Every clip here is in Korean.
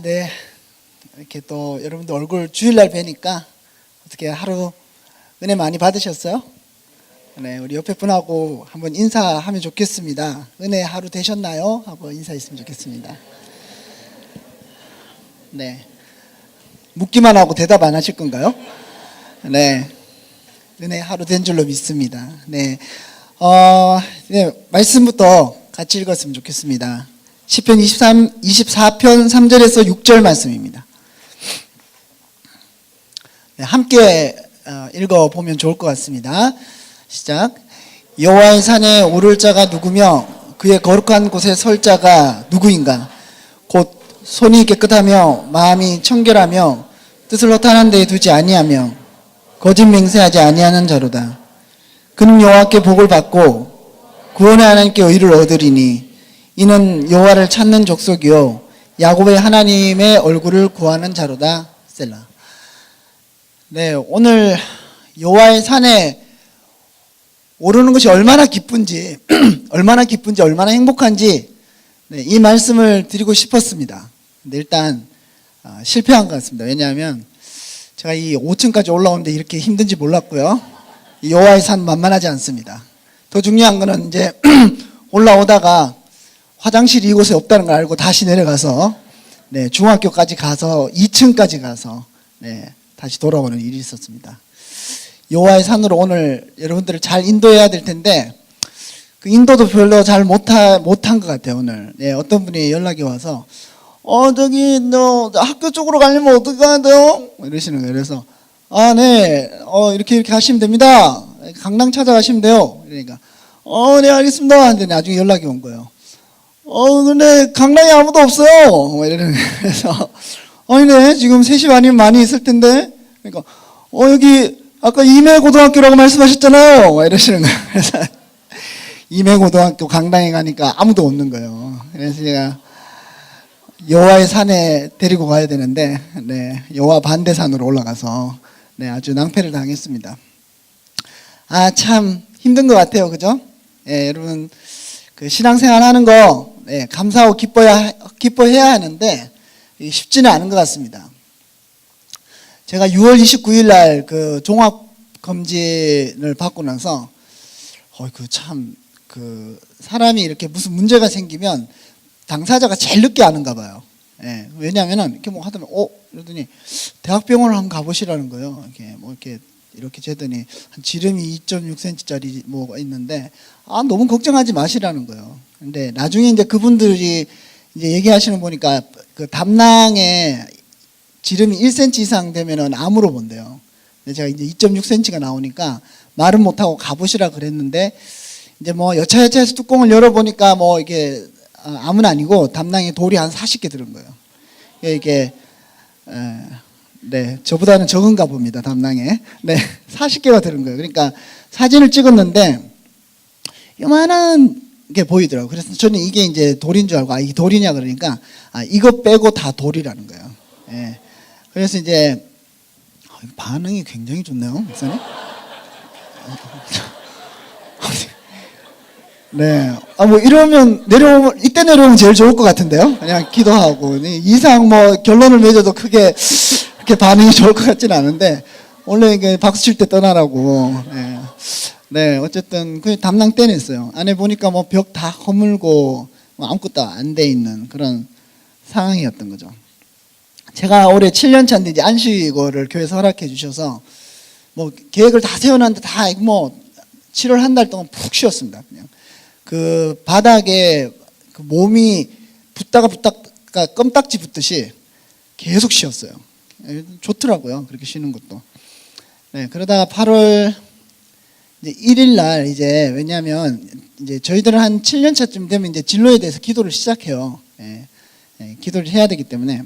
네. 이렇게 또 여러분들 얼굴 주일날 뵈니까 어떻게 하루 은혜 많이 받으셨어요? 네, 우리 옆에 분하고 한번 인사하면 좋겠습니다. 은혜 하루 되셨나요? 하고 인사했으면 좋겠습니다. 네. 묻기만 하고 대답 안 하실 건가요? 네. 은혜 하루 된 줄로 믿습니다. 네. 네, 말씀부터 같이 읽었으면 좋겠습니다. 시편 24편 3절에서 6절 말씀입니다. 네, 함께 읽어보면 좋을 것 같습니다. 시작. 여호와의 산에 오를 자가 누구며 그의 거룩한 곳에 설 자가 누구인가? 곧 손이 깨끗하며 마음이 청결하며 뜻을 허탄한 데에 두지 아니하며 거짓 맹세하지 아니하는 자로다. 그는 여호와께 복을 받고 구원의 하나님께 의를 얻으리니 이는 여호와를 찾는 족속이요 야곱의 하나님의 얼굴을 구하는 자로다. 셀라. 네, 오늘 여호와의 산에 오르는 것이 얼마나 기쁜지 얼마나 행복한지 이 말씀을 드리고 싶었습니다. 근데 일단 실패한 것 같습니다. 왜냐하면 제가 이 5층까지 올라오는데 이렇게 힘든지 몰랐고요. 여호와의 산 만만하지 않습니다. 더 중요한 거는 이제 올라오다가 화장실이 이곳에 없다는 걸 알고 다시 내려가서 중학교까지 가서 2층까지 가서 다시 돌아오는 일이 있었습니다. 여호와의 산으로 오늘 여러분들을 잘 인도해야 될 텐데 그 인도도 별로 잘 못한 것 같아요. 오늘 어떤 분이 연락이 와서 저기 너 학교 쪽으로 가려면 어떻게 가야 돼요? 이러시는 거예요. 그래서 네 이렇게 하시면 됩니다. 강당 찾아가시면 돼요. 그러니까 네 알겠습니다. 근데 나중에 연락이 온 거예요. 근데 강당에 아무도 없어요. 이러는 거예요. 그래서 네 지금 3시 반이면 많이 있을 텐데 그러니까 여기 아까 임해고등학교라고 말씀하셨잖아요. 이러시는 거예요. 그래서 임해고등학교 강당에 가니까 아무도 없는 거예요. 그래서 제가 여호와의 산에 데리고 가야 되는데 여호와 반대산으로 올라가서 아주 낭패를 당했습니다. 참 힘든 것 같아요. 그죠? 여러분 그 신앙생활 하는 거 감사하고 기뻐해야 하는데 쉽지는 않은 것 같습니다. 제가 6월 29일 날 그 종합 검진을 받고 나서 그 사람이 이렇게 무슨 문제가 생기면 당사자가 제일 늦게 아는가 봐요. 왜냐하면은 이렇게 뭐 하더니 이러더니 대학병원을 한번 가보시라는 거예요. 이렇게 재더니 한 지름이 2.6cm짜리 뭐가 있는데 너무 걱정하지 마시라는 거예요. 근데 나중에 이제 그분들이 이제 얘기하시는 보니까 그 담낭에 지름이 1cm 이상 되면은 암으로 본대요. 근데 제가 이제 2.6cm가 나오니까 말은 못하고 가보시라 그랬는데 이제 뭐 여차여차해서 뚜껑을 열어보니까 뭐 이게 암은 아니고 담낭에 돌이 한 40개 들은 거예요. 이게 저보다는 적은가 봅니다. 담낭에 40개가 들은 거예요. 그러니까 사진을 찍었는데 요만한 게 보이더라고요. 그래서 저는 이게 이제 돌인 줄 알고 이게 돌이냐 그러니까 이거 빼고 다 돌이라는 거예요. 그래서 이제 반응이 굉장히 좋네요, 목사님. 뭐 이러면 이때 내려오면 제일 좋을 것 같은데요. 그냥 기도하고 이상 뭐 결론을 맺어도 크게 그렇게 반응이 좋을 것 같지는 않은데 원래 이게 박수 칠 때 떠나라고. 어쨌든 그 담낭 떼냈어요. 안에 보니까 뭐 벽 다 허물고 뭐 아무것도 안 돼 있는 그런 상황이었던 거죠. 제가 올해 7년 차인데 이제 안식일을 교회에서 허락해 주셔서 뭐 계획을 다 세워놨는데 다 뭐 7월 한 달 동안 푹 쉬었습니다. 그냥 그 바닥에 그 몸이 붙다가 껌딱지 붙듯이 계속 쉬었어요. 좋더라고요. 그렇게 쉬는 것도. 그러다가 8월 이제 1일 날 이제 왜냐하면 이제 저희들은 한 7년 차쯤 되면 이제 진로에 대해서 기도를 시작해요. 기도를 해야 되기 때문에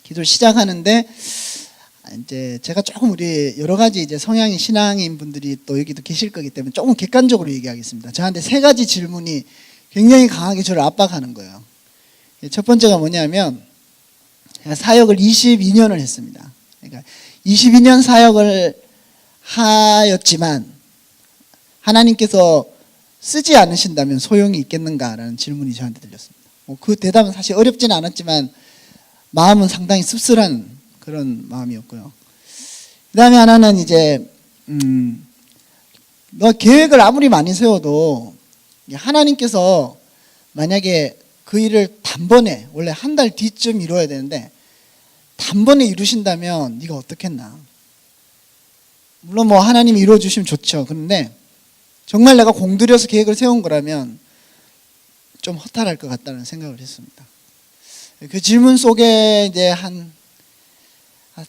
기도를 시작하는데 이제 제가 조금 우리 여러 가지 이제 성향이 신앙인 분들이 또 여기도 계실 거기 때문에 조금 객관적으로 얘기하겠습니다. 저한테 3가지 질문이 굉장히 강하게 저를 압박하는 거예요. 첫 번째가 뭐냐면 제가 사역을 22년을 했습니다. 그러니까 22년 사역을 하였지만 하나님께서 쓰지 않으신다면 소용이 있겠는가라는 질문이 저한테 들렸습니다. 그 대답은 사실 어렵지는 않았지만 마음은 상당히 씁쓸한 그런 마음이었고요. 그 다음에 하나는 이제 너 계획을 아무리 많이 세워도 하나님께서 만약에 그 일을 단번에, 원래 한 달 뒤쯤 이루어야 되는데 단번에 이루신다면 네가 어떻겠나. 물론 뭐 하나님이 이루어주시면 좋죠. 그런데 정말 내가 공들여서 계획을 세운 거라면 좀 허탈할 것 같다는 생각을 했습니다. 그 질문 속에 이제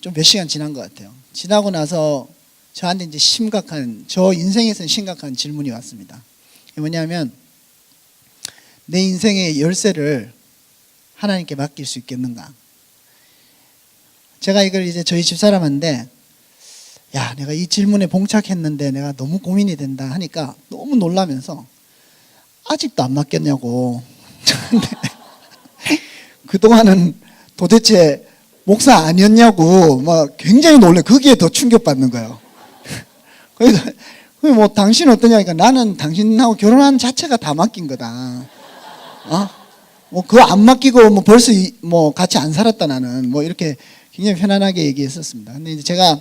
좀 몇 시간 지난 것 같아요. 지나고 나서 저한테 이제 저 인생에서는 심각한 질문이 왔습니다. 이게 뭐냐면, 내 인생의 열쇠를 하나님께 맡길 수 있겠는가? 제가 이걸 이제 저희 집사람한테, 야, 내가 이 질문에 봉착했는데 내가 너무 고민이 된다 하니까 너무 놀라면서 아직도 안 맡겼냐고. 그동안은 도대체 목사 아니었냐고 막 굉장히 놀래. 거기에 더 충격받는 거예요. 그래서 뭐 당신 어떠냐니까, 나는 당신하고 결혼한 자체가 다 맡긴 거다. 뭐 그거 안 맡기고 뭐 벌써 뭐 같이 안 살았다 나는, 뭐 이렇게 굉장히 편안하게 얘기했었습니다. 근데 이제 제가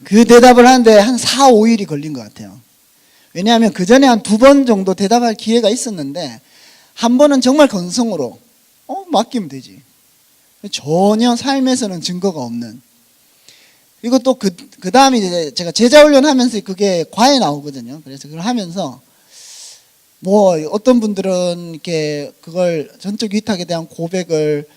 그 대답을 하는데 한 4, 5일이 걸린 것 같아요. 왜냐하면 그 전에 한 2번 정도 대답할 기회가 있었는데, 한 번은 정말 건성으로 맡기면 되지. 전혀 삶에서는 증거가 없는. 그리고 또 그 다음에 이제 제가 제자훈련 하면서 그게 과에 나오거든요. 그래서 그걸 하면서 뭐 어떤 분들은 이렇게 그걸 전적 위탁에 대한 고백을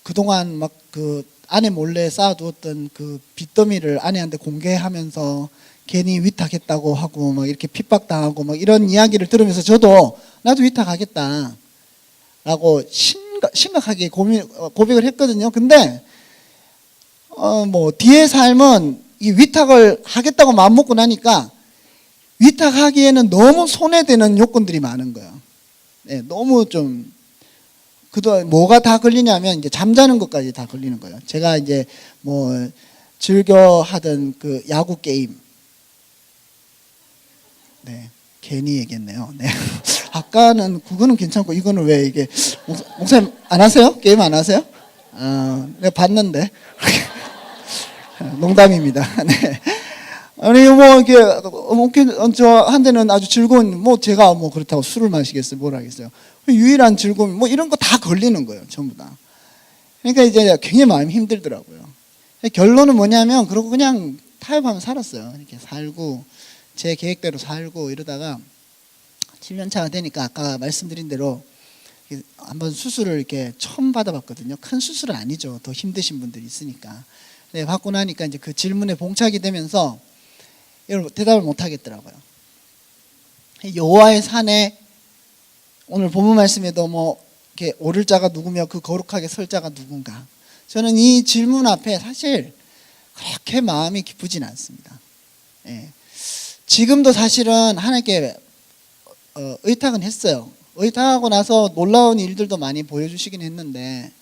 그동안 막 그 아내 몰래 쌓아두었던 그 빚더미를 아내한테 공개하면서 괜히 위탁했다고 하고 막 이렇게 핍박당하고 막 이런 이야기를 들으면서 저도 나도 위탁하겠다 라고 심각하게 고백을 했거든요. 근데 뭐 뒤의 삶은 이 위탁을 하겠다고 마음먹고 나니까 위탁하기에는 너무 손해되는 요건들이 많은 거예요. 네, 너무 좀 그동안 뭐가 다 걸리냐면 이제 잠자는 것까지 다 걸리는 거예요. 제가 이제 뭐 즐겨 하던 그 야구 게임, 네, 괜히 얘기했네요. 네. 아까는 그거는 괜찮고 이거는 왜 이게, 목사님 안 하세요? 게임 안 하세요? 내가 봤는데. 농담입니다. 네. 아니 뭐 이렇게 저한테는 아주 즐거운, 뭐 제가 뭐 그렇다고 술을 마시겠어요? 뭘 하겠어요? 유일한 즐거움 뭐 이런 거 다 걸리는 거예요, 전부 다. 그러니까 이제 굉장히 마음이 힘들더라고요. 결론은 뭐냐면, 그러고 그냥 타협하면 살았어요. 이렇게 살고 제 계획대로 살고 이러다가 7년 차가 되니까 아까 말씀드린 대로 한번 수술을 이렇게 처음 받아봤거든요. 큰 수술은 아니죠. 더 힘드신 분들이 있으니까. 네, 받고 나니까 이제 그 질문에 봉착이 되면서 이걸 대답을 못 하겠더라고요. 여호와의 산에, 오늘 본문 말씀에도 뭐 이렇게 오를 자가 누구며 그 거룩하게 설 자가 누군가. 저는 이 질문 앞에 사실 그렇게 마음이 기쁘진 않습니다. 예. 지금도 사실은 하나님께 의탁은 했어요. 의탁하고 나서 놀라운 일들도 많이 보여주시긴 했는데,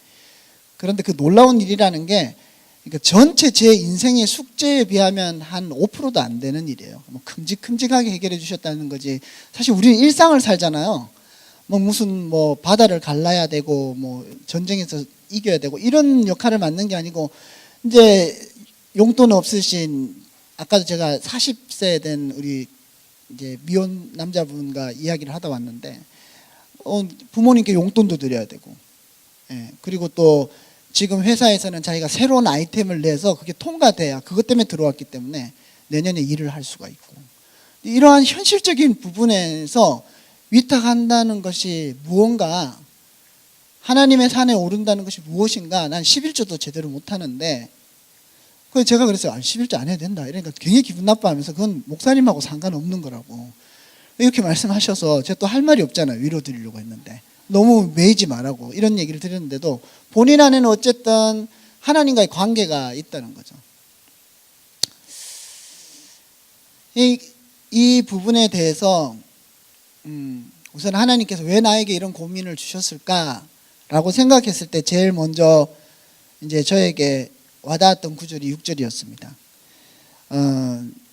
그런데 그 놀라운 일이라는 게 그러니까 전체 제 인생의 숙제에 비하면 한 5%도 안 되는 일이에요. 뭐 큼직큼직하게 해결해 주셨다는 거지. 사실 우리는 일상을 살잖아요. 뭐 무슨 뭐 바다를 갈라야 되고 뭐 전쟁에서 이겨야 되고 이런 역할을 맡는 게 아니고, 이제 용돈 없으신, 아까도 제가 40세 된 우리 이제 미혼 남자분과 이야기를 하다 왔는데, 부모님께 용돈도 드려야 되고, 예, 그리고 또 지금 회사에서는 자기가 새로운 아이템을 내서 그게 통과돼야, 그것 때문에 들어왔기 때문에 내년에 일을 할 수가 있고, 이러한 현실적인 부분에서 위탁한다는 것이 무언가, 하나님의 산에 오른다는 것이 무엇인가, 난 11조도 제대로 못하는데, 그래서 제가 그랬어요. 11조 안 해도 된다. 이러니까 굉장히 기분 나빠하면서, 그건 목사님하고 상관없는 거라고 이렇게 말씀하셔서 제가 또 할 말이 없잖아요. 위로 드리려고 했는데 너무 매이지 말라고 이런 얘기를 드렸는데도, 본인 안에는 어쨌든 하나님과의 관계가 있다는 거죠. 이 부분에 대해서 우선 하나님께서 왜 나에게 이런 고민을 주셨을까라고 생각했을 때 제일 먼저 이제 저에게 와닿았던 구절이 6절이었습니다.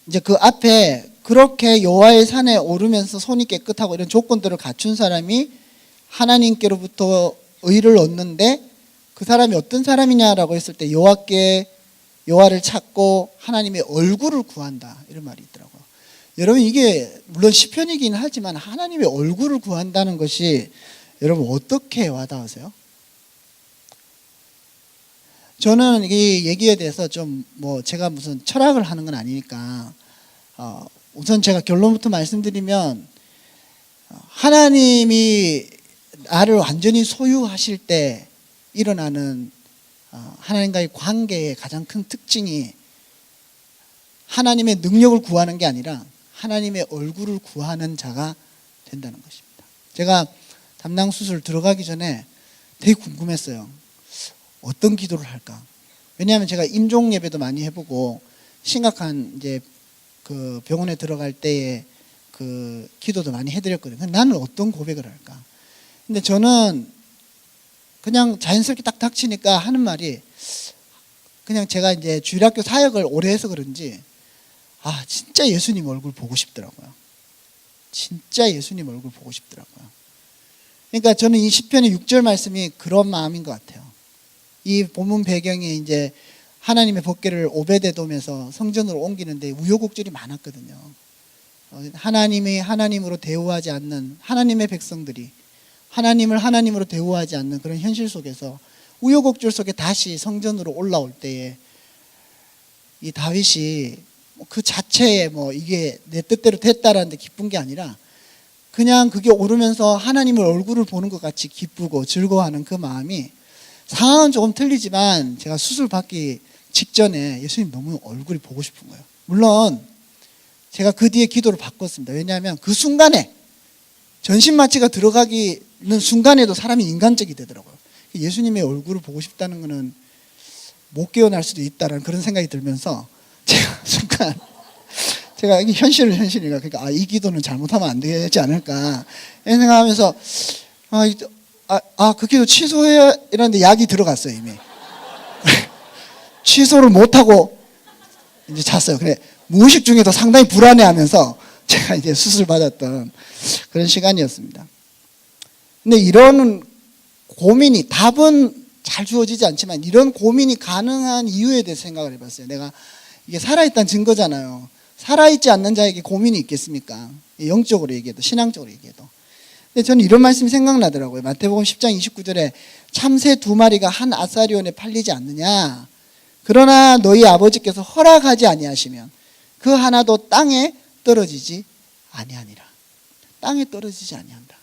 이제 그 앞에 그렇게 여호와의 산에 오르면서 손이 깨끗하고 이런 조건들을 갖춘 사람이 하나님께로부터 의를 얻는데, 그 사람이 어떤 사람이냐라고 했을 때 여호와를 찾고 하나님의 얼굴을 구한다 이런 말이 있더라고요. 여러분 이게 물론 시편이긴 하지만 하나님의 얼굴을 구한다는 것이 여러분 어떻게 와닿으세요? 저는 이 얘기에 대해서 좀 뭐 제가 무슨 철학을 하는 건 아니니까 우선 제가 결론부터 말씀드리면 하나님이 나를 완전히 소유하실 때 일어나는 하나님과의 관계의 가장 큰 특징이 하나님의 능력을 구하는 게 아니라 하나님의 얼굴을 구하는 자가 된다는 것입니다. 제가 담낭 수술 들어가기 전에 되게 궁금했어요. 어떤 기도를 할까? 왜냐하면 제가 임종 예배도 많이 해보고 심각한 이제 그 병원에 들어갈 때에 그 기도도 많이 해드렸거든요. 근데 나는 어떤 고백을 할까? 근데 저는 그냥 자연스럽게 딱 닥치니까 하는 말이 그냥 제가 이제 주일학교 사역을 오래 해서 그런지 진짜 예수님 얼굴 보고 싶더라고요. 진짜 예수님 얼굴 보고 싶더라고요. 그러니까 저는 이 시편의 6절 말씀이 그런 마음인 것 같아요. 이 본문 배경이 이제 하나님의 법궤를 오베데돔에서 성전으로 옮기는데 우여곡절이 많았거든요. 하나님이 하나님으로 대우하지 않는 하나님의 백성들이 하나님을 하나님으로 대우하지 않는 그런 현실 속에서 우여곡절 속에 다시 성전으로 올라올 때에 이 다윗이 그 자체에 뭐 이게 내 뜻대로 됐다라는 데 기쁜 게 아니라 그냥 그게 오르면서 하나님의 얼굴을 보는 것 같이 기쁘고 즐거워하는 그 마음이 상황은 조금 틀리지만 제가 수술 받기 직전에 예수님 너무 얼굴이 보고 싶은 거예요. 물론 제가 그 뒤에 기도를 바꿨습니다. 왜냐하면 그 순간에 전신마취가 들어가기는 순간에도 사람이 인간적이 되더라고요. 예수님의 얼굴을 보고 싶다는 것은 못 깨어날 수도 있다라는 그런 생각이 들면서 제가 순간 제가 이게 현실이니까 그러니까 이 기도는 잘못하면 안 되지 않을까 이런 생각하면서 그 기도 취소해야 이러는데 약이 들어갔어요 이미. 취소를 못하고 이제 잤어요. 그래 무의식 중에도 상당히 불안해하면서 제가 이제 수술 받았던 그런 시간이었습니다. 근데 이런 고민이 답은 잘 주어지지 않지만 이런 고민이 가능한 이유에 대해서 생각을 해봤어요. 내가 이게 살아있다는 증거잖아요. 살아있지 않는 자에게 고민이 있겠습니까? 영적으로 얘기해도 신앙적으로 얘기해도. 근데 저는 이런 말씀이 생각나더라고요. 마태복음 10장 29절에 참새 2마리가 한 아사리온에 팔리지 않느냐. 그러나 너희 아버지께서 허락하지 아니하시면 그 하나도 땅에 떨어지지 아니하니라. 땅에 떨어지지 아니한다.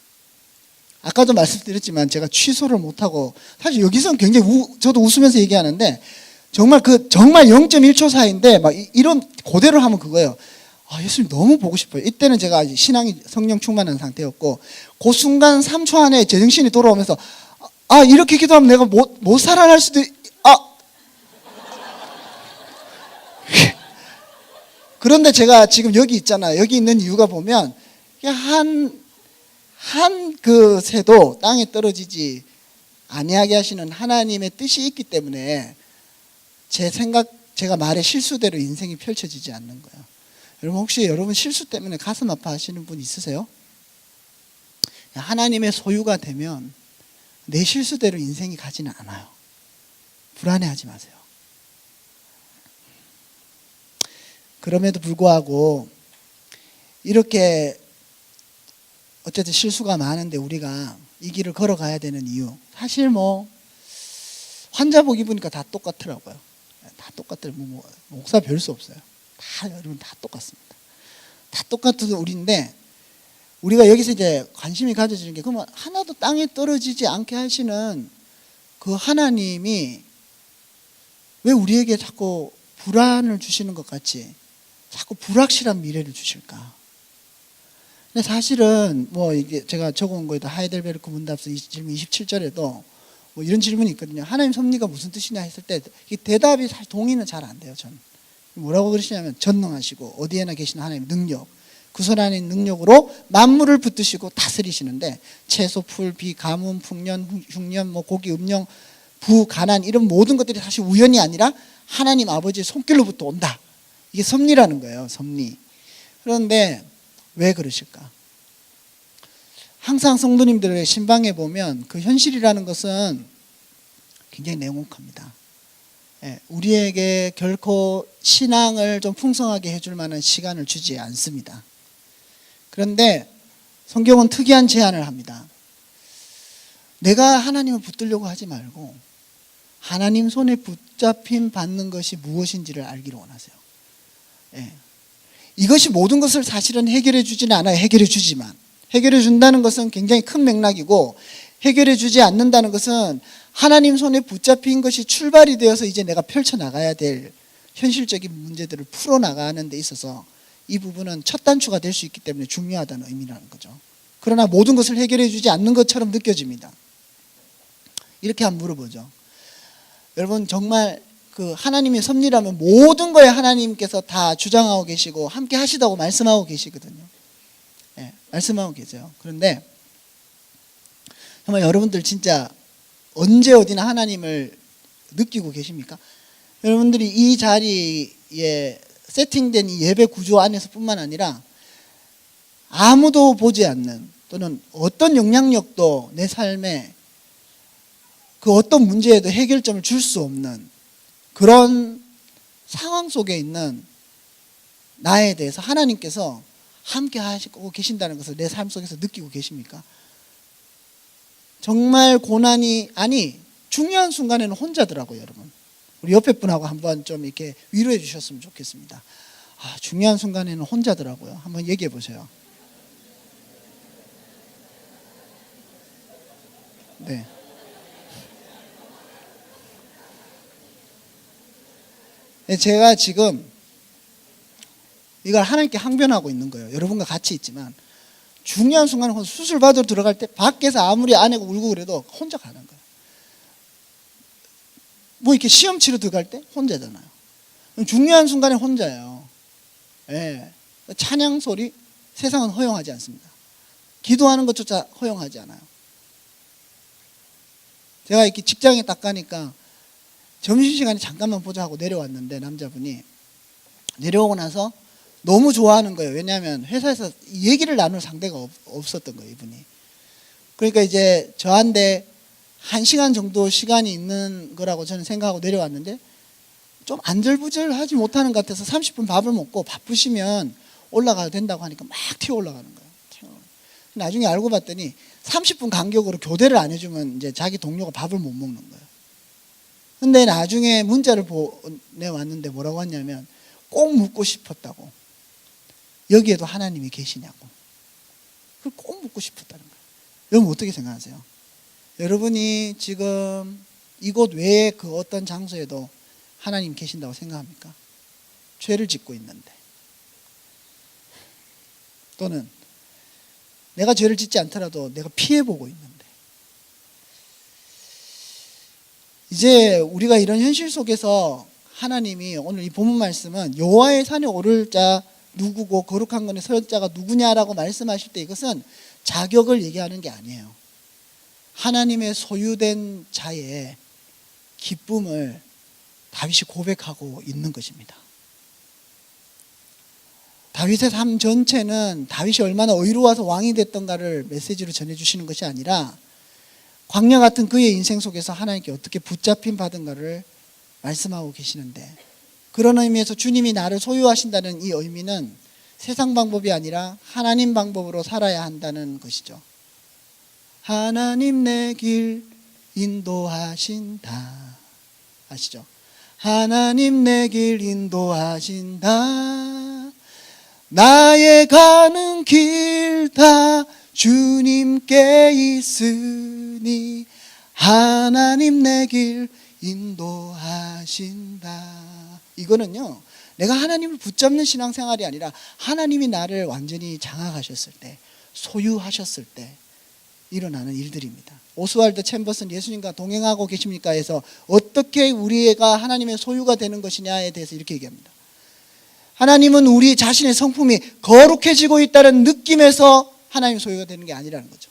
아까도 말씀드렸지만 제가 취소를 못하고 사실 여기서는 굉장히 저도 웃으면서 얘기하는데 정말 0.1초 사이인데 막 이런 그대로 하면 그거예요. 예수님 너무 보고 싶어요. 이때는 제가 신앙이 성령 충만한 상태였고 그 순간 3초 안에 제정신이 돌아오면서 이렇게 기도하면 내가 못 살아날 수도 그런데 제가 지금 여기 있잖아요. 여기 있는 이유가 보면 한 그 새도 땅에 떨어지지 아니하게 하시는 하나님의 뜻이 있기 때문에 제가 말의 실수대로 인생이 펼쳐지지 않는 거예요. 여러분 혹시 여러분 실수 때문에 가슴 아파하시는 분 있으세요? 하나님의 소유가 되면 내 실수대로 인생이 가지는 않아요. 불안해하지 마세요. 그럼에도 불구하고 이렇게 어쨌든 실수가 많은데 우리가 이 길을 걸어가야 되는 이유 사실 환자복 입으니까 다 똑같더라고요. 다 똑같더라고요. 목사 별 수 없어요. 여러분 다 똑같습니다. 다 똑같은 우리인데 우리가 여기서 이제 관심이 가져지는 게 그러면 하나도 땅에 떨어지지 않게 하시는 그 하나님이 왜 우리에게 자꾸 불안을 주시는 것 같이 자꾸 불확실한 미래를 주실까? 근데 사실은 이게 제가 적어온 거에도 하이델베르크 문답서 질문 27절에도 이런 질문이 있거든요. 하나님 섭리가 무슨 뜻이냐 했을 때 이 대답이 사실 동의는 잘 안 돼요. 저는 뭐라고 그러시냐면 전능하시고 어디에나 계시는 하나님 능력 그 손 안에 있는 능력으로 만물을 붙드시고 다스리시는데 채소, 풀, 비, 가뭄, 풍년, 흉년, 고기, 음령, 부, 가난 이런 모든 것들이 사실 우연이 아니라 하나님 아버지의 손길로부터 온다. 이게 섭리라는 거예요. 섭리. 그런데 왜 그러실까? 항상 성도님들의 신방에 보면 그 현실이라는 것은 굉장히 냉혹합니다. 우리에게 결코 신앙을 좀 풍성하게 해줄 만한 시간을 주지 않습니다. 그런데 성경은 특이한 제안을 합니다. 내가 하나님을 붙들려고 하지 말고 하나님 손에 붙잡힘 받는 것이 무엇인지를 알기를 원하세요. 이것이 모든 것을 사실은 해결해 주지는 않아요. 해결해 주지만 해결해 준다는 것은 굉장히 큰 맥락이고, 해결해 주지 않는다는 것은 하나님 손에 붙잡힌 것이 출발이 되어서 이제 내가 펼쳐나가야 될 현실적인 문제들을 풀어나가는 데 있어서 이 부분은 첫 단추가 될 수 있기 때문에 중요하다는 의미라는 거죠. 그러나 모든 것을 해결해 주지 않는 것처럼 느껴집니다. 이렇게 한번 물어보죠. 여러분, 정말 그 하나님의 섭리라면 모든 거에 하나님께서 다 주장하고 계시고 함께 하시다고 말씀하고 계시거든요. 말씀하고 계세요. 그런데 정말 여러분들 진짜 언제 어디나 하나님을 느끼고 계십니까? 여러분들이 이 자리에 세팅된 이 예배 구조 안에서 뿐만 아니라 아무도 보지 않는, 또는 어떤 영향력도 내 삶에 그 어떤 문제에도 해결점을 줄 수 없는 그런 상황 속에 있는 나에 대해서 하나님께서 함께 하시고 계신다는 것을 내 삶 속에서 느끼고 계십니까? 정말 고난이, 중요한 순간에는 혼자더라고요, 여러분. 우리 옆에 분하고 한번 좀 이렇게 위로해 주셨으면 좋겠습니다. 중요한 순간에는 혼자더라고요. 한번 얘기해 보세요. 네. 제가 지금 이걸 하나님께 항변하고 있는 거예요. 여러분과 같이 있지만 중요한 순간에 수술 받으러 들어갈 때 밖에서 아무리 아내가 울고 그래도 혼자 가는 거예요. 뭐 이렇게 시험 치러 들어갈 때 혼자잖아요. 중요한 순간에 혼자예요. 찬양 소리 세상은 허용하지 않습니다. 기도하는 것조차 허용하지 않아요. 제가 이렇게 직장에 딱 가니까 점심시간에 잠깐만 보자 하고 내려왔는데, 남자분이 내려오고 나서 너무 좋아하는 거예요. 왜냐하면 회사에서 얘기를 나눌 상대가 없었던 거예요, 이분이. 그러니까 이제 저한테 1시간 정도 시간이 있는 거라고 저는 생각하고 내려왔는데, 좀 안절부절하지 못하는 것 같아서 30분 밥을 먹고 바쁘시면 올라가야 된다고 하니까 막 튀어 올라가는 거예요. 나중에 알고 봤더니 30분 간격으로 교대를 안 해주면 이제 자기 동료가 밥을 못 먹는 거예요. 근데 나중에 문자를 보내왔는데 뭐라고 했냐면, 꼭 묻고 싶었다고. 여기에도 하나님이 계시냐고. 그걸 꼭 묻고 싶었다는 거예요. 여러분 어떻게 생각하세요? 여러분이 지금 이곳 외에 그 어떤 장소에도 하나님 계신다고 생각합니까? 죄를 짓고 있는데, 또는 내가 죄를 짓지 않더라도 내가 피해보고 있는데, 이제 우리가 이런 현실 속에서 하나님이, 오늘 이 본문 말씀은 여호와의 산에 오를 자 누구고 거룩한 곳에 설 자가 누구냐라고 말씀하실 때 이것은 자격을 얘기하는 게 아니에요. 하나님의 소유된 자의 기쁨을 다윗이 고백하고 있는 것입니다. 다윗의 삶 전체는 다윗이 얼마나 의로워서 왕이 됐던가를 메시지로 전해주시는 것이 아니라 광야 같은 그의 인생 속에서 하나님께 어떻게 붙잡힘 받은가를 말씀하고 계시는데, 그런 의미에서 주님이 나를 소유하신다는 이 의미는 세상 방법이 아니라 하나님 방법으로 살아야 한다는 것이죠. 하나님 내 길 인도하신다. 아시죠? 하나님 내 길 인도하신다. 나의 가는 길 다 주님께 있으니 하나님 내 길 인도하신다. 이거는요, 내가 하나님을 붙잡는 신앙생활이 아니라 하나님이 나를 완전히 장악하셨을 때, 소유하셨을 때 일어나는 일들입니다. 오스왈드 챔버슨 예수님과 동행하고 계십니까? 해서 어떻게 우리가 하나님의 소유가 되는 것이냐에 대해서 이렇게 얘기합니다. 하나님은 우리 자신의 성품이 거룩해지고 있다는 느낌에서 하나님의 소유가 되는 게 아니라는 거죠.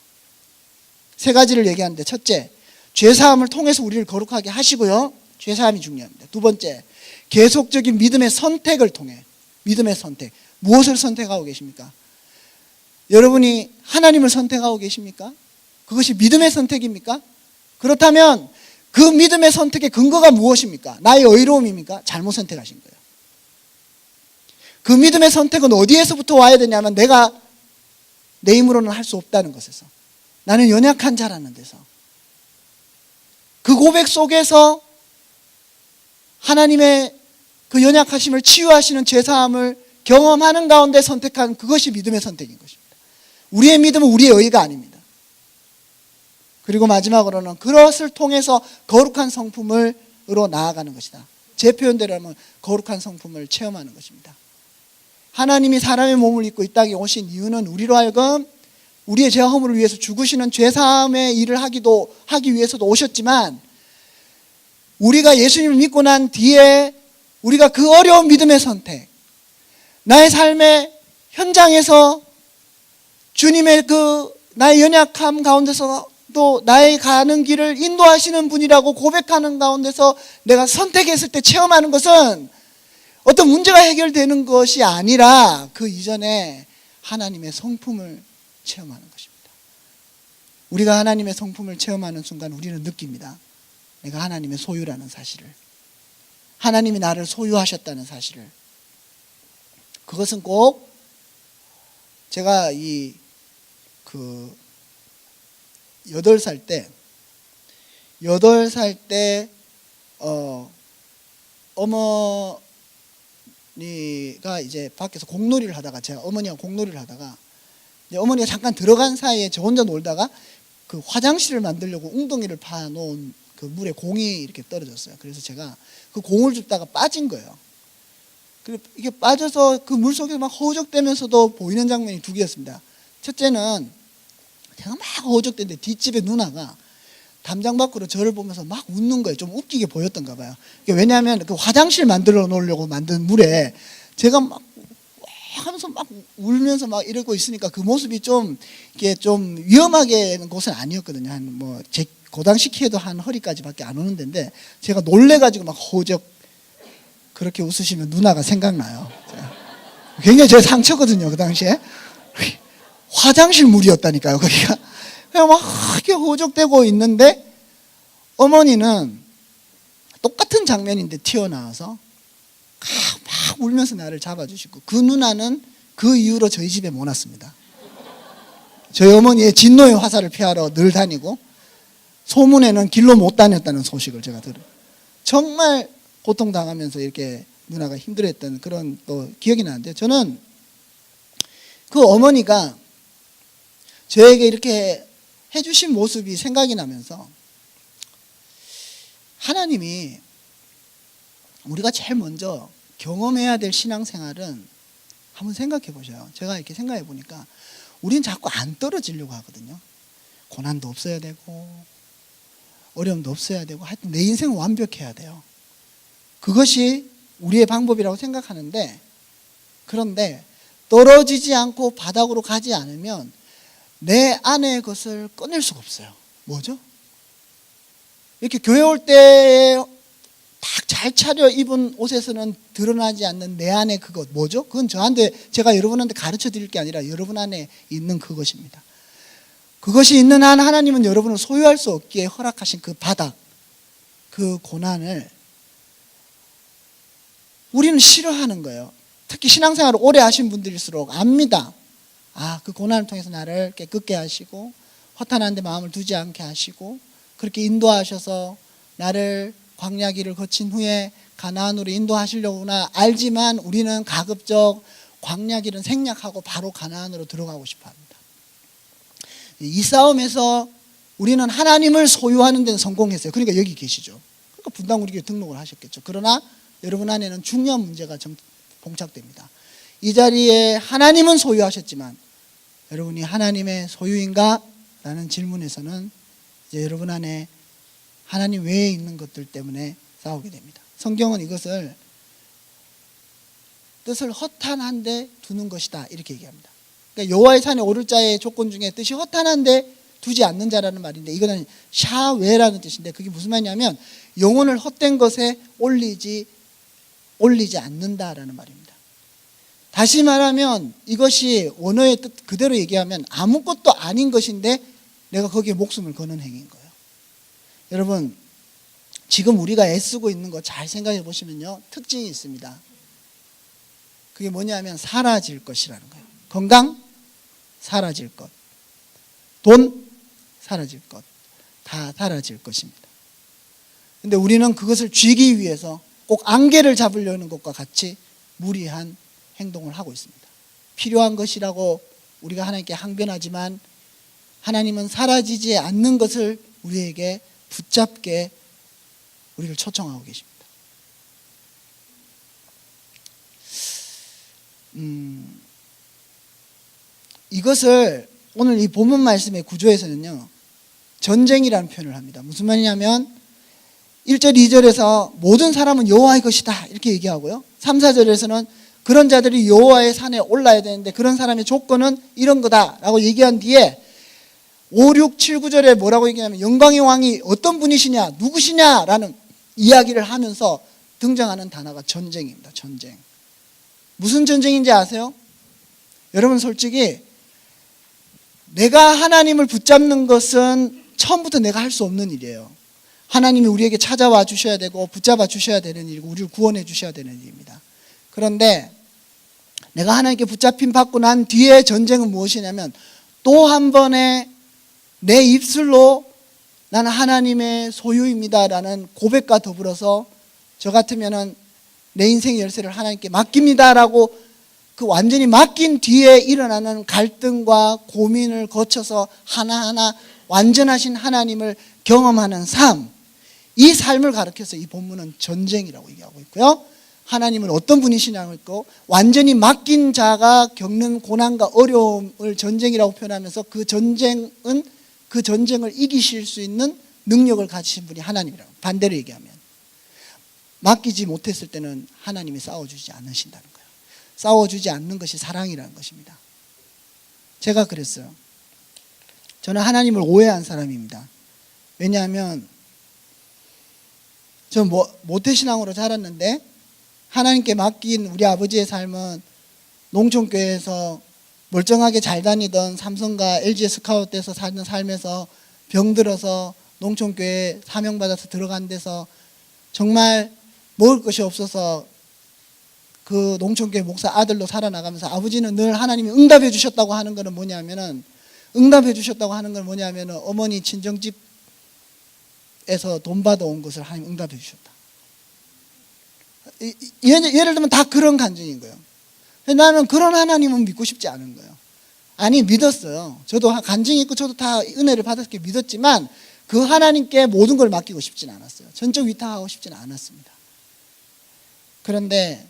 세 가지를 얘기하는데, 첫째, 죄사함을 통해서 우리를 거룩하게 하시고요. 죄사함이 중요합니다. 두 번째, 계속적인 믿음의 선택을 통해, 믿음의 선택. 무엇을 선택하고 계십니까? 여러분이 하나님을 선택하고 계십니까? 그것이 믿음의 선택입니까? 그렇다면 그 믿음의 선택의 근거가 무엇입니까? 나의 의로움입니까? 잘못 선택하신 거예요. 그 믿음의 선택은 어디에서부터 와야 되냐면 내가 내 힘으로는 할 수 없다는 것에서, 나는 연약한 자라는 데서, 그 고백 속에서 하나님의 그 연약하심을 치유하시는 죄사함을 경험하는 가운데 선택한 그것이 믿음의 선택인 것입니다. 우리의 믿음은 우리의 의가 아닙니다. 그리고 마지막으로는 그것을 통해서 거룩한 성품으로 나아가는 것이다. 제 표현대로 하면 거룩한 성품을 체험하는 것입니다. 하나님이 사람의 몸을 입고 이 땅에 오신 이유는 우리로 하여금 우리의 죄와 허물을 위해서 죽으시는 죄사함의 일을 하기 위해서도 오셨지만, 우리가 예수님을 믿고 난 뒤에 우리가 그 어려운 믿음의 선택, 나의 삶의 현장에서 주님의 그 나의 연약함 가운데서도 나의 가는 길을 인도하시는 분이라고 고백하는 가운데서 내가 선택했을 때 체험하는 것은 어떤 문제가 해결되는 것이 아니라 그 이전에 하나님의 성품을 체험하는 것입니다. 우리가 하나님의 성품을 체험하는 순간 우리는 느낍니다. 내가 하나님의 소유라는 사실을, 하나님이 나를 소유하셨다는 사실을. 그것은 꼭 제가 8살 때 어머니가 이제 밖에서 공놀이를 하다가, 제가 어머니와 공놀이를 하다가 어머니가 잠깐 들어간 사이에 저 혼자 놀다가 그 화장실을 만들려고 웅덩이를 파놓은 그 물에 공이 이렇게 떨어졌어요. 그래서 제가 그 공을 줍다가 빠진 거예요. 그리고 이게 빠져서 그 물속에서 막 허우적대면서도 보이는 장면이 두 개였습니다. 첫째는 제가 막 허우적대는데 뒷집에 누나가 담장 밖으로 저를 보면서 막 웃는 거예요. 좀 웃기게 보였던가 봐요. 왜냐하면 그 화장실 만들어 놓으려고 만든 물에 제가 막 하면서 막 울면서 막 이러고 있으니까 그 모습이 좀 이게 좀 위험하게 하는 곳은 아니었거든요. 한 뭐 제 고당시 키에도 한 허리까지밖에 안 오는 데인데, 제가 놀래가지고 막 호적 그렇게 웃으시면 누나가 생각나요. 굉장히 제 상처거든요, 그 당시에. 화장실 물이었다니까요, 거기가. 그냥 막 이렇게 호적되고 있는데 어머니는 똑같은 장면인데 튀어나와서 막 울면서 나를 잡아주시고, 그 누나는 그 이후로 저희 집에 못 왔습니다. 저희 어머니의 진노의 화살을 피하러 늘 다니고, 소문에는 길로 못 다녔다는 소식을 제가 들어요. 정말 고통당하면서 이렇게 누나가 힘들어했던 그런 또 기억이 나는데, 저는 그 어머니가 저에게 이렇게 해주신 모습이 생각이 나면서, 하나님이 우리가 제일 먼저 경험해야 될 신앙생활은 한번 생각해 보셔요. 제가 이렇게 생각해 보니까 우리는 자꾸 안 떨어지려고 하거든요. 고난도 없어야 되고 어려움도 없어야 되고, 하여튼 내 인생은 완벽해야 돼요. 그것이 우리의 방법이라고 생각하는데, 그런데 떨어지지 않고 바닥으로 가지 않으면 내 안의 것을 꺼낼 수가 없어요. 뭐죠? 이렇게 교회 올 때 딱 잘 차려 입은 옷에서는 드러나지 않는 내 안의 그것, 뭐죠? 그건 제가 여러분한테 가르쳐 드릴 게 아니라 여러분 안에 있는 그것입니다. 그것이 있는 한 하나님은 여러분을 소유할 수 없기에 허락하신 그 바닥, 그 고난을 우리는 싫어하는 거예요. 특히 신앙생활을 오래 하신 분들일수록 압니다. 그 고난을 통해서 나를 깨끗게 하시고 허탄한 데 마음을 두지 않게 하시고 그렇게 인도하셔서 나를 광야길을 거친 후에 가나안으로 인도하시려구나 알지만, 우리는 가급적 광야길은 생략하고 바로 가나안으로 들어가고 싶어 합니다. 이 싸움에서 우리는 하나님을 소유하는 데는 성공했어요. 그러니까 여기 계시죠. 그러니까 분당 우리 교회 등록을 하셨겠죠. 그러나 여러분 안에는 중요한 문제가 봉착됩니다. 이 자리에 하나님은 소유하셨지만 여러분이 하나님의 소유인가? 라는 질문에서는 이제 여러분 안에 하나님 외에 있는 것들 때문에 싸우게 됩니다. 성경은 이것을 뜻을 허탄한데 두는 것이다 이렇게 얘기합니다. 그러니까 여호와의 산에 오를 자의 조건 중에 뜻이 허탄한데 두지 않는 자라는 말인데, 이거는 샤웨라는 뜻인데, 그게 무슨 말이냐면 영혼을 헛된 것에 올리지 않는다라는 말입니다. 다시 말하면 이것이 원어의 뜻 그대로 얘기하면 아무것도 아닌 것인데 내가 거기에 목숨을 거는 행위인 거예요. 여러분, 지금 우리가 애쓰고 있는 거 잘 생각해 보시면요, 특징이 있습니다. 그게 뭐냐면 사라질 것이라는 거예요. 건강 사라질 것, 돈 사라질 것, 다 사라질 것입니다. 근데 우리는 그것을 쥐기 위해서 꼭 안개를 잡으려는 것과 같이 무리한 행동을 하고 있습니다. 필요한 것이라고 우리가 하나님께 항변하지만 하나님은 사라지지 않는 것을 우리에게 붙잡게 우리를 초청하고 계십니다. 이것을 오늘 이 본문 말씀의 구조에서는요, 전쟁이라는 표현을 합니다. 무슨 말이냐면 1절, 2절에서 모든 사람은 여호와의 것이다 이렇게 얘기하고요, 3, 4절에서는 그런 자들이 여호와의 산에 올라야 되는데 그런 사람의 조건은 이런 거다라고 얘기한 뒤에 5, 6, 7, 9절에 뭐라고 얘기하냐면 영광의 왕이 어떤 분이시냐, 누구시냐라는 이야기를 하면서 등장하는 단어가 전쟁입니다. 전쟁. 무슨 전쟁인지 아세요? 여러분, 솔직히 내가 하나님을 붙잡는 것은 처음부터 내가 할 수 없는 일이에요. 하나님이 우리에게 찾아와 주셔야 되고 붙잡아 주셔야 되는 일이고 우리를 구원해 주셔야 되는 일입니다. 그런데 내가 하나님께 붙잡힘 받고 난 뒤에 전쟁은 무엇이냐면 또 한 번의 내 입술로 나는 하나님의 소유입니다라는 고백과 더불어서 저 같으면은 내 인생의 열쇠를 하나님께 맡깁니다라고 그 완전히 맡긴 뒤에 일어나는 갈등과 고민을 거쳐서 하나하나 완전하신 하나님을 경험하는 삶, 이 삶을 가르쳐서 이 본문은 전쟁이라고 얘기하고 있고요, 하나님은 어떤 분이시냐고 있고 완전히 맡긴 자가 겪는 고난과 어려움을 전쟁이라고 표현하면서 그 전쟁을 이기실 수 있는 능력을 가지신 분이 하나님이라고. 반대로 얘기하면 맡기지 못했을 때는 하나님이 싸워주지 않으신다는 거예요. 싸워주지 않는 것이 사랑이라는 것입니다. 제가 그랬어요. 저는 하나님을 오해한 사람입니다. 왜냐하면 저는 모태신앙으로 자랐는데 하나님께 맡긴 우리 아버지의 삶은 농촌교회에서 멀쩡하게 잘 다니던 삼성과 LG 스카웃에서 사는 삶에서 병들어서 농촌교회 사명받아서 들어간 데서 정말 먹을 것이 없어서 그 농촌교회 목사 아들로 살아나가면서 아버지는 늘 하나님이 응답해 주셨다고 하는 것은 뭐냐면은 어머니 친정집에서 돈 받아온 것을 하나님 응답해 주셨다. 예를 들면 다 그런 간증인 거예요. 나는 그런 하나님은 믿고 싶지 않은 거예요. 아니, 믿었어요. 저도 간증이 있고 저도 다 은혜를 받았기 믿었지만 그 하나님께 모든 걸 맡기고 싶지는 않았어요. 전적 위탁하고 싶지는 않았습니다. 그런데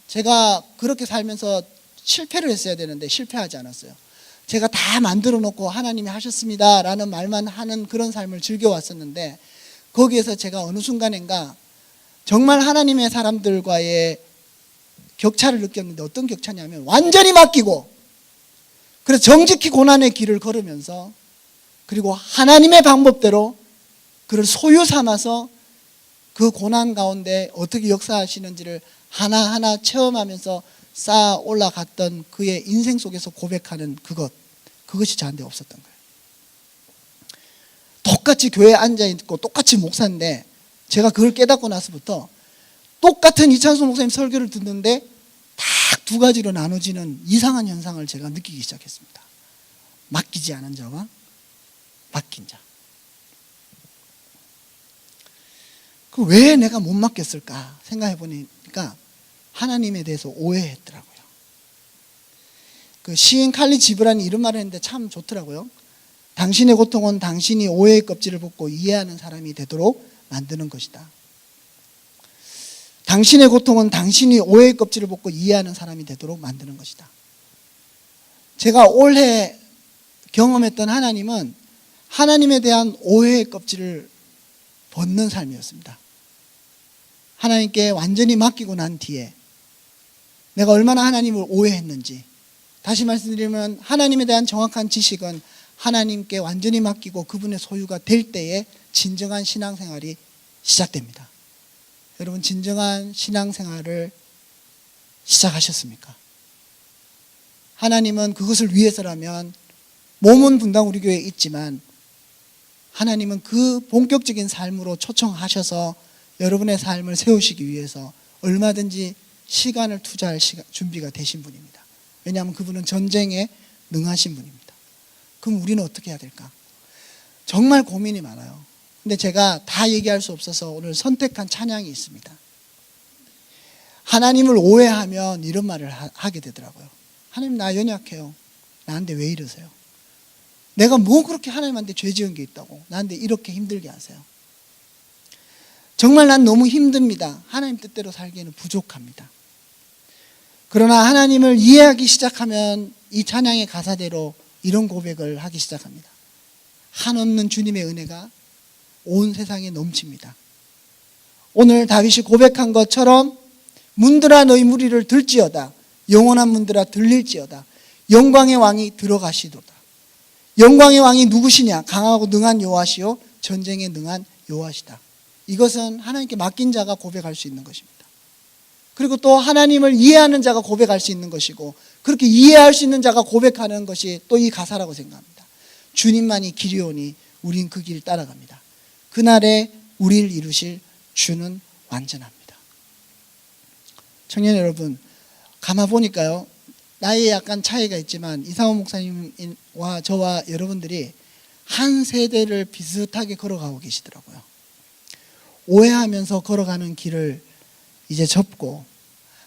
제가 그렇게 살면서 실패를 했어야 되는데 실패하지 않았어요. 제가 다 만들어 놓고 하나님이 하셨습니다 라는 말만 하는 그런 삶을 즐겨왔었는데 거기에서 제가 어느 순간인가 정말 하나님의 사람들과의 격차를 느꼈는데 어떤 격차냐면 완전히 맡기고 그래서 정직히 고난의 길을 걸으면서 그리고 하나님의 방법대로 그를 소유 삼아서 그 고난 가운데 어떻게 역사하시는지를 하나하나 체험하면서 쌓아 올라갔던 그의 인생 속에서 고백하는 그것이 저한테 없었던 거예요. 똑같이 교회에 앉아있고 똑같이 목사인데 제가 그걸 깨닫고 나서부터 똑같은 이찬수 목사님 설교를 듣는데 딱 두 가지로 나눠지는 이상한 현상을 제가 느끼기 시작했습니다. 맡기지 않은 자와 맡긴 자. 그 왜 내가 못 맡겼을까 생각해 보니까 하나님에 대해서 오해했더라고요. 그 시인 칼리 지브란이 이런 말을 했는데 참 좋더라고요. 당신의 고통은 당신이 오해의 껍질을 벗고 이해하는 사람이 되도록 만드는 것이다. 당신의 고통은 당신이 오해의 껍질을 벗고 이해하는 사람이 되도록 만드는 것이다. 제가 올해 경험했던 하나님은 하나님에 대한 오해의 껍질을 벗는 삶이었습니다. 하나님께 완전히 맡기고 난 뒤에 내가 얼마나 하나님을 오해했는지, 다시 말씀드리면 하나님에 대한 정확한 지식은 하나님께 완전히 맡기고 그분의 소유가 될 때에 진정한 신앙생활이 시작됩니다. 여러분, 진정한 신앙생활을 시작하셨습니까? 하나님은 그것을 위해서라면 몸은 분당 우리 교회에 있지만 하나님은 그 본격적인 삶으로 초청하셔서 여러분의 삶을 세우시기 위해서 얼마든지 시간을 투자할 준비가 되신 분입니다. 왜냐하면 그분은 전쟁에 능하신 분입니다. 그럼 우리는 어떻게 해야 될까? 정말 고민이 많아요. 근데 제가 다 얘기할 수 없어서 오늘 선택한 찬양이 있습니다. 하나님을 오해하면 이런 말을 하게 되더라고요. 하나님, 나 연약해요. 나한테 왜 이러세요? 내가 뭐 그렇게 하나님한테 죄 지은 게 있다고 나한테 이렇게 힘들게 하세요? 정말 난 너무 힘듭니다. 하나님 뜻대로 살기에는 부족합니다. 그러나 하나님을 이해하기 시작하면 이 찬양의 가사대로 이런 고백을 하기 시작합니다. 한없는 주님의 은혜가 온 세상에 넘칩니다. 오늘 다윗이 고백한 것처럼 문들아 너희 무리를 들지어다. 영원한 문들아 들릴지어다. 영광의 왕이 들어가시도다. 영광의 왕이 누구시냐? 강하고 능한 여호와시요 전쟁에 능한 여호와시다. 이것은 하나님께 맡긴 자가 고백할 수 있는 것입니다. 그리고 또 하나님을 이해하는 자가 고백할 수 있는 것이고, 그렇게 이해할 수 있는 자가 고백하는 것이 또 이 가사라고 생각합니다. 주님만이 길이오니 우린 그 길 따라갑니다. 그날에 우리를 이루실 주는 완전합니다. 청년 여러분, 가만 보니까요, 나이에 약간 차이가 있지만 이상호 목사님과 저와 여러분들이 한 세대를 비슷하게 걸어가고 계시더라고요. 오해하면서 걸어가는 길을 이제 접고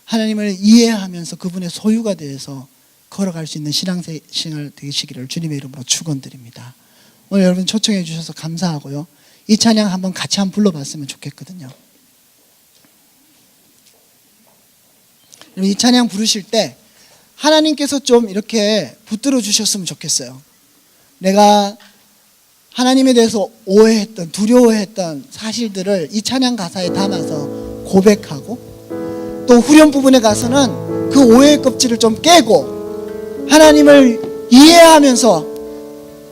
하나님을 이해하면서 그분의 소유가 되어서 걸어갈 수 있는 신앙생활 되시기를 주님의 이름으로 축원드립니다. 오늘 여러분 초청해 주셔서 감사하고요. 이 찬양 한번 같이 한번 불러봤으면 좋겠거든요. 이 찬양 부르실 때 하나님께서 좀 이렇게 붙들어 주셨으면 좋겠어요. 내가 하나님에 대해서 오해했던, 두려워했던 사실들을 이 찬양 가사에 담아서 고백하고, 또 후렴 부분에 가서는 그 오해의 껍질을 좀 깨고 하나님을 이해하면서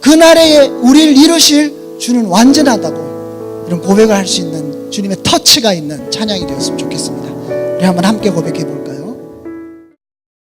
그날에 우리를 이루실 주는 완전하다고 이런 고백을 할 수 있는 주님의 터치가 있는 찬양이 되었으면 좋겠습니다. 우리 한번 함께 고백해 볼까요?